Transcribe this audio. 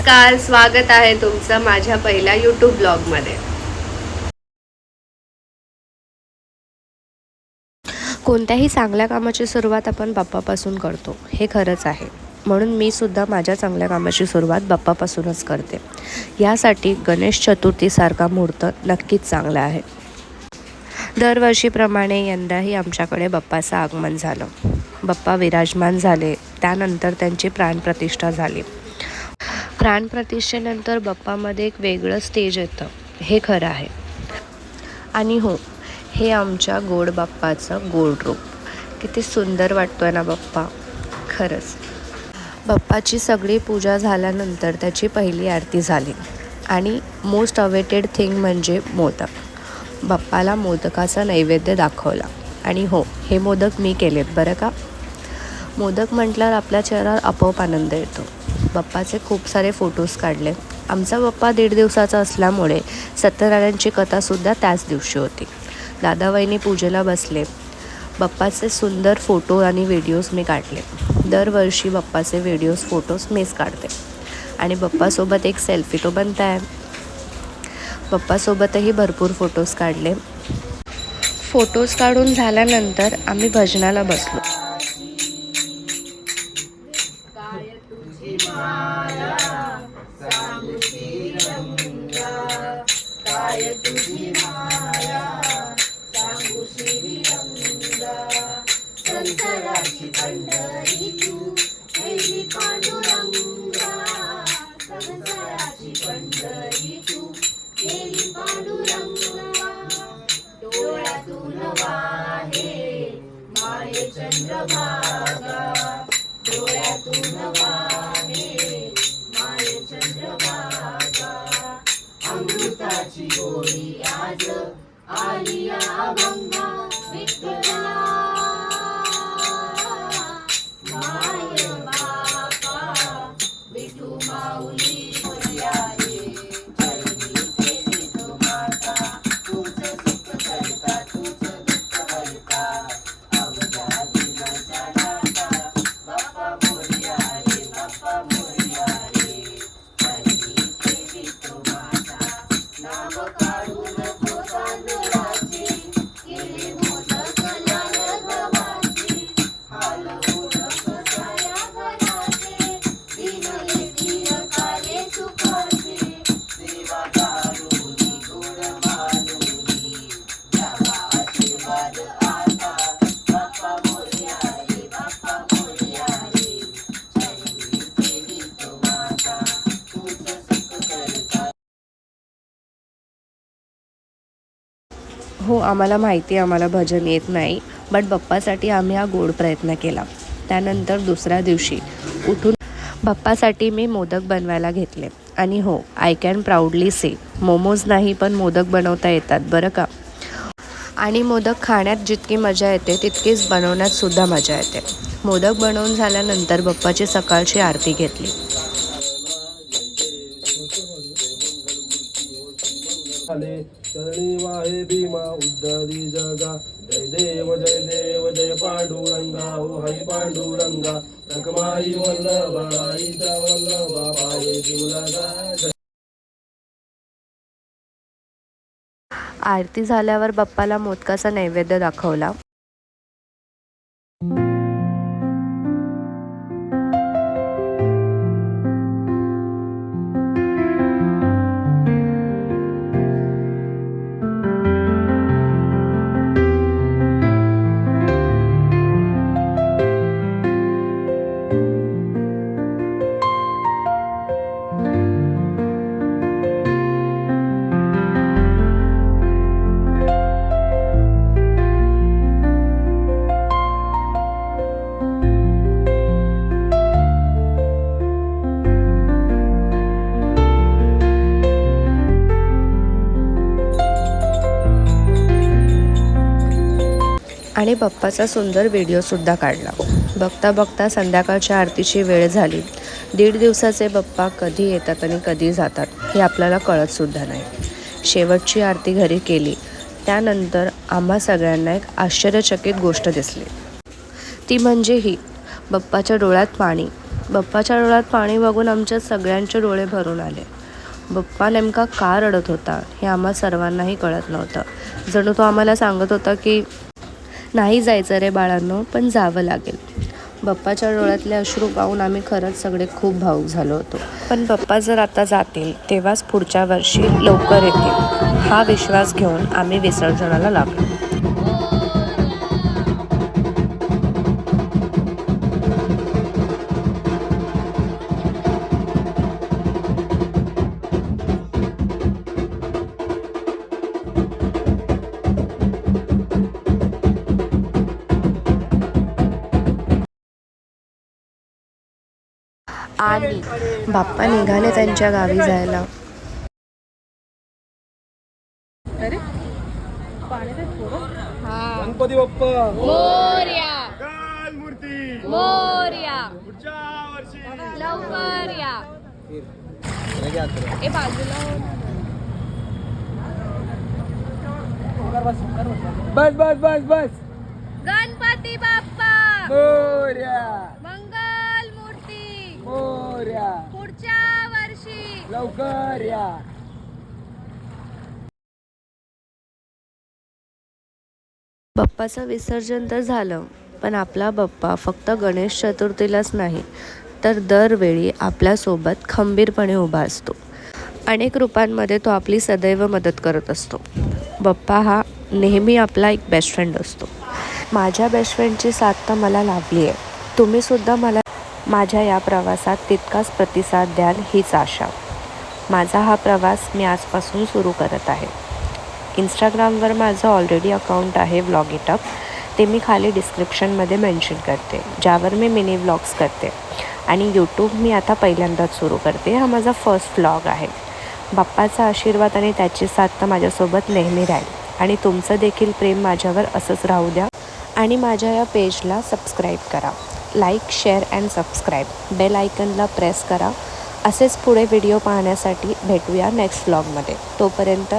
नमस्कार, स्वागत आहे तुमचं माझ्या पहिल्या यूट्यूब ब्लॉगमध्ये। कोणत्याही चांगल्या कामाची सुरुवात आपण बाप्पापासून करतो, हे खरंच आहे। म्हणून मी सुद्धा माझ्या चांगल्या कामाची सुरुवात बाप्पापासूनच करते। यासाठी गणेश चतुर्थीसारखा मुहूर्त नक्कीच चांगला आहे। दरवर्षीप्रमाणे यंदाही आमच्याकडे बाप्पाचं आगमन झालं। बाप्पा विराजमान झाले, त्यानंतर त्यांची प्राणप्रतिष्ठा झाली। प्राणप्रतिष्ठेनंतर बाप्पामध्ये एक वेगळं स्टेज येतं, हे खरं आहे। आणि हो, हे आमच्या गोड बाप्पाचं गोड रूप। किती सुंदर वाटतोय ना बाप्पा, खरंच। बाप्पाची सगळी पूजा झाल्यानंतर त्याची पहिली आरती झाली आणि मोस्ट अवेटेड थिंग म्हणजे मोदक। बाप्पाला मोदकाचा नैवेद्य दाखवला आणि हो, हे मोदक मी केलेत बरं का। मोदक म्हटल्यावर आपल्या चेहऱ्यावर आपोआप आनंद येतो। बाप्पाचे खूप सारे फोटोज काढले। आमचा बाप्पा 1.5 दिवसाचा असल्यामुळे सत्यनारायणची कथासुद्धा त्याच दिवशी होती। दादा वहिनी पूजेला बसले। बाप्पाचे सुंदर फोटो आणि व्हिडिओज मी काढले। दरवर्षी बाप्पाचे व्हिडिओज फोटोज मीच काढते आणि बाप्पासोबत एक सेल्फी तो बनता आहे। बाप्पासोबतही भरपूर फोटोज काढले। फोटोज काढून झाल्यानंतर आम्ही भजनाला बसलो। हो, आम्हाला माहिती आहे आम्हाला भजन येत नाही, बट बाप्पासाठी आम्ही हा गोड प्रयत्न केला। त्यानंतर दुसऱ्या दिवशी उठून बाप्पासाठी मी मोदक बनवायला घेतले आणि हो, आय कॅन प्राऊडली से मोमोज नाही पण मोदक बनवता येतात बरं का। आणि मोदक खाण्यात जितकी मजा येते तितकीच बनवण्यातसुद्धा मजा येते। मोदक बनवून झाल्यानंतर बाप्पाची सकाळची आरती घेतली। चरणी वाहे भीमा उद्धरी जगा, जय देव जय देव जय पांडुरंगा, ओ हरी पांडुरंगा, रखमाई वल्लभा आईचा वल्लभा पाये जीवलगा। आरती झाल्यावर बाप्पाला मोदकाचा नैवेद्य दाखवला। आणि बाप्पाचा सुंदर व्हिडिओसुद्धा काढला। बघता बघता संध्याकाळच्या आरतीची वेळ झाली। 1.5 दिवसाचे बाप्पा कधी येतात आणि कधी जातात हे आपल्याला कळतसुद्धा नाही। शेवटची आरती घरी केली, त्यानंतर आम्हा सगळ्यांना एक आश्चर्यचकित गोष्ट दिसली। ती म्हणजे ही, बाप्पाच्या डोळ्यात पाणी बाप्पाच्या डोळ्यात पाणी बघून आमच्या सगळ्यांचे डोळे भरून आले. बाप्पा नेमका का रडत होता हे आम्हा सर्वांनाही कळत नव्हतं. जणू तो आम्हाला सांगत होता की नाही जायचं रे बाळांनो, पण जावं लागेल. बाप्पाच्या डोळ्यातले अश्रू पाहून आम्ही खरंच सगळे खूप भावुक झालो होतो. पण बाप्पा जर आता जातील तेव्हाच पुढच्या वर्षी लवकर येतील हा विश्वास घेऊन आम्ही विसर्जनाला लागलो. आणि बाप्पा निघाले त्यांच्या गावी जायला. गणपती बाप्पा मोरया, काल मूर्ती मोरया, पुढच्या वर्षी लवकर या. ए बाजूला बस बस बस बस. गणपती बाप्पा मोरया मंगल मूर्ती मोरया पुढच्या वर्षी लवकर या. बाप्पाचं विसर्जन तर झालं, पण आपला बाप्पा फक्त गणेश चतुर्थीलाच नाही तर दरवेळी आपल्यासोबत खंबीरपणे उभा असतो. अनेक रूपांमध्ये तो आपली सदैव मदत करत असतो. बाप्पा हा नेहमी आपला एक बेस्ट फ्रेंड असतो. माझ्या बेस्ट फ्रेंडची साथ तर मला लाभली आहे. तुम्हीसुद्धा मला माझ्या या प्रवासात तितकाच प्रतिसाद द्याल हीच आशा. माझा हा प्रवास मी आजपासून सुरू करत आहे. इंस्टाग्रामवर माझं ऑलरेडी अकाउंट आहे व्लॉग इट अप. ते मी खाली डिस्क्रिप्शनमध्ये मेन्शन करते, ज्यावर मी मिनी व्लॉग्स करते. आणि यूट्यूब मी आता पहिल्यांदाच सुरू करते. हा माझा फर्स्ट व्लॉग आहे. बाप्पाचा आशीर्वाद आणि त्याची साथ तर माझ्यासोबत नेहमी राहील. आणि तुमचं देखील प्रेम माझ्यावर असंच राहू द्या. आणि माझ्या या पेजला सबस्क्राईब करा. Like, share and subscribe. Bell आयकनला प्रेस करा. असेच पुढे व्हिडिओ पाहण्यासाठी भेटूया नेक्स्ट व्लॉगमध्ये. तोपर्यंत